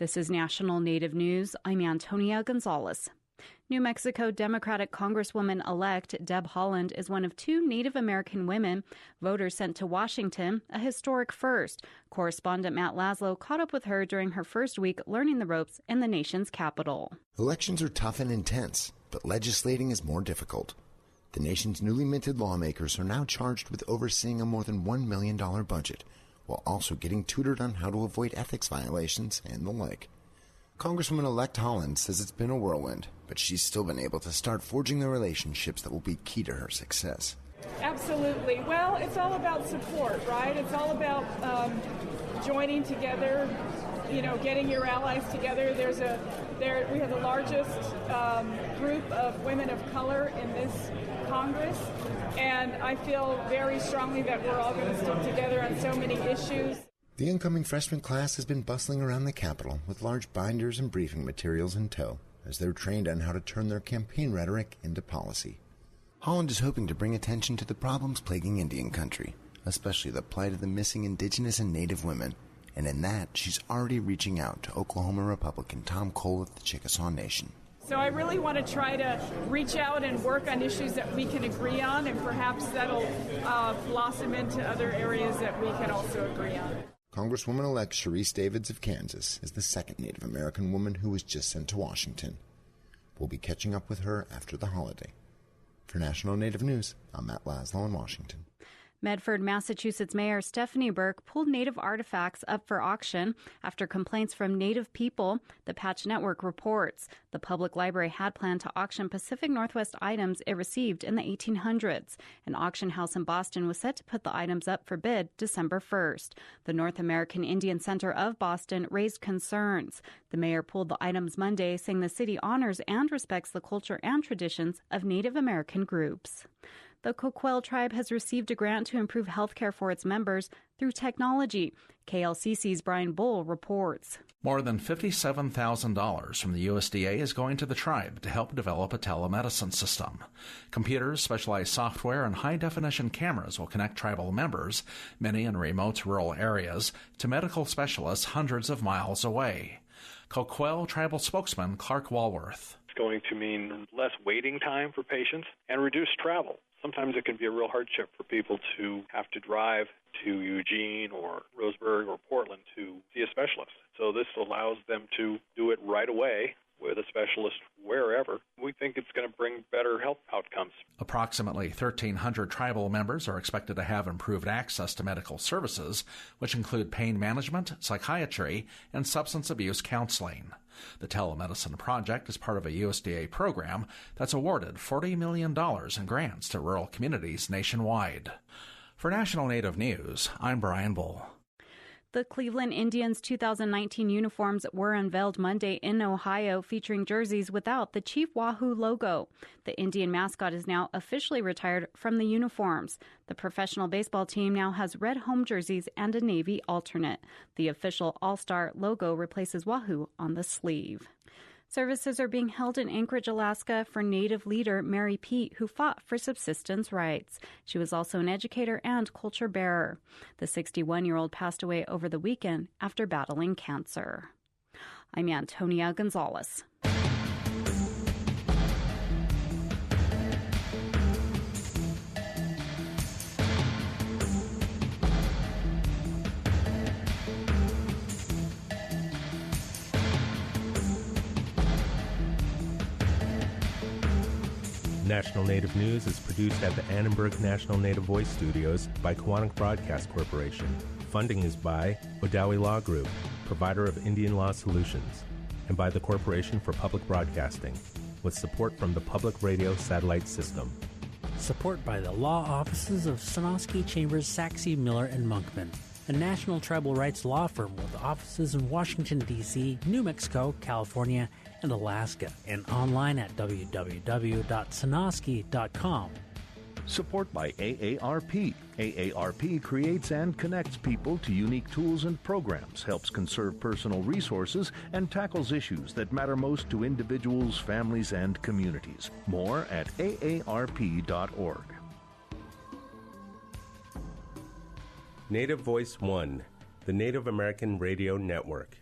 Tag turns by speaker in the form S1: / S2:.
S1: This is National Native News. I'm Antonia Gonzalez. New Mexico Democratic Congresswoman-elect Deb Haaland is one of 2 Native American women voters sent to Washington, a historic first. Correspondent Matt Laszlo caught up with her during her first week learning the ropes in the nation's capital.
S2: Elections are tough and intense, but legislating is more difficult. The nation's newly minted lawmakers are now charged with overseeing a more than $1 million budget, while also getting tutored on how to avoid ethics violations and the like. Congresswoman-elect Haaland says it's been a whirlwind, but she's still been able to start forging the relationships that will be key to her success.
S3: Absolutely. Well, it's all about support, right? It's all about joining together, getting your allies together. We have the largest group of women of color in this Congress, and I feel very strongly that we're all going to stick together on so many issues.
S2: The incoming freshman class has been bustling around the Capitol with large binders and briefing materials in tow as they're trained on how to turn their campaign rhetoric into policy. Haaland is hoping to bring attention to the problems plaguing Indian country, especially the plight of the missing Indigenous and Native women, and in that, she's already reaching out to Oklahoma Republican Tom Cole of the Chickasaw Nation.
S3: So I really want to try to reach out and work on issues that we can agree on, and perhaps that'll blossom into other areas that we can also agree on.
S2: Congresswoman-elect Sharice Davids of Kansas is the second Native American woman who was just sent to Washington. We'll be catching up with her after the holiday. For National Native News, I'm Matt Laszlo in Washington.
S1: Medford, Massachusetts Mayor Stephanie Burke pulled Native artifacts up for auction after complaints from Native people, the Patch Network reports. The public library had planned to auction Pacific Northwest items it received in the 1800s. An auction house in Boston was set to put the items up for bid December 1st. The North American Indian Center of Boston raised concerns. The mayor pulled the items Monday, saying the city honors and respects the culture and traditions of Native American groups. The Coquille Tribe has received a grant to improve health care for its members through technology. KLCC's Brian Bull reports.
S4: More than $57,000 from the USDA is going to the tribe to help develop a telemedicine system. Computers, specialized software, and high-definition cameras will connect tribal members, many in remote rural areas, to medical specialists hundreds of miles away. Coquille Tribal spokesman Clark Walworth.
S5: It's going to mean less waiting time for patients and reduced travel. Sometimes it can be a real hardship for people to have to drive to Eugene or Roseburg or Portland to see a specialist. So this allows them to do it right away with a specialist wherever. We think it's going to bring better health outcomes.
S4: Approximately 1,300 tribal members are expected to have improved access to medical services, which include pain management, psychiatry, and substance abuse counseling. The telemedicine project is part of a USDA program that's awarded $40 million in grants to rural communities nationwide. For National Native News, I'm Brian Bull.
S1: The Cleveland Indians' 2019 uniforms were unveiled Monday in Ohio, featuring jerseys without the Chief Wahoo logo. The Indian mascot is now officially retired from the uniforms. The professional baseball team now has red home jerseys and a Navy alternate. The official All-Star logo replaces Wahoo on the sleeve. Services are being held in Anchorage, Alaska for Native leader Mary Pete, who fought for subsistence rights. She was also an educator and culture bearer. The 61-year-old passed away over the weekend after battling cancer. I'm Antonia Gonzalez.
S6: National Native News is produced at the Annenberg National Native Voice Studios by Kiwanis Broadcast Corporation. Funding is by Odawi Law Group, provider of Indian law solutions, and by the Corporation for Public Broadcasting, with support from the Public Radio Satellite System.
S7: Support by the law offices of Sonosky, Chambers, Saxe, Miller, and Monkman, a national tribal rights law firm with offices in Washington, D.C., New Mexico, California, and Alaska, and online at www.sonosky.com.
S8: Support by AARP. AARP creates and connects people to unique tools and programs, helps conserve personal resources, and tackles issues that matter most to individuals, families, and communities. More at aarp.org.
S6: Native Voice One, the Native American Radio Network.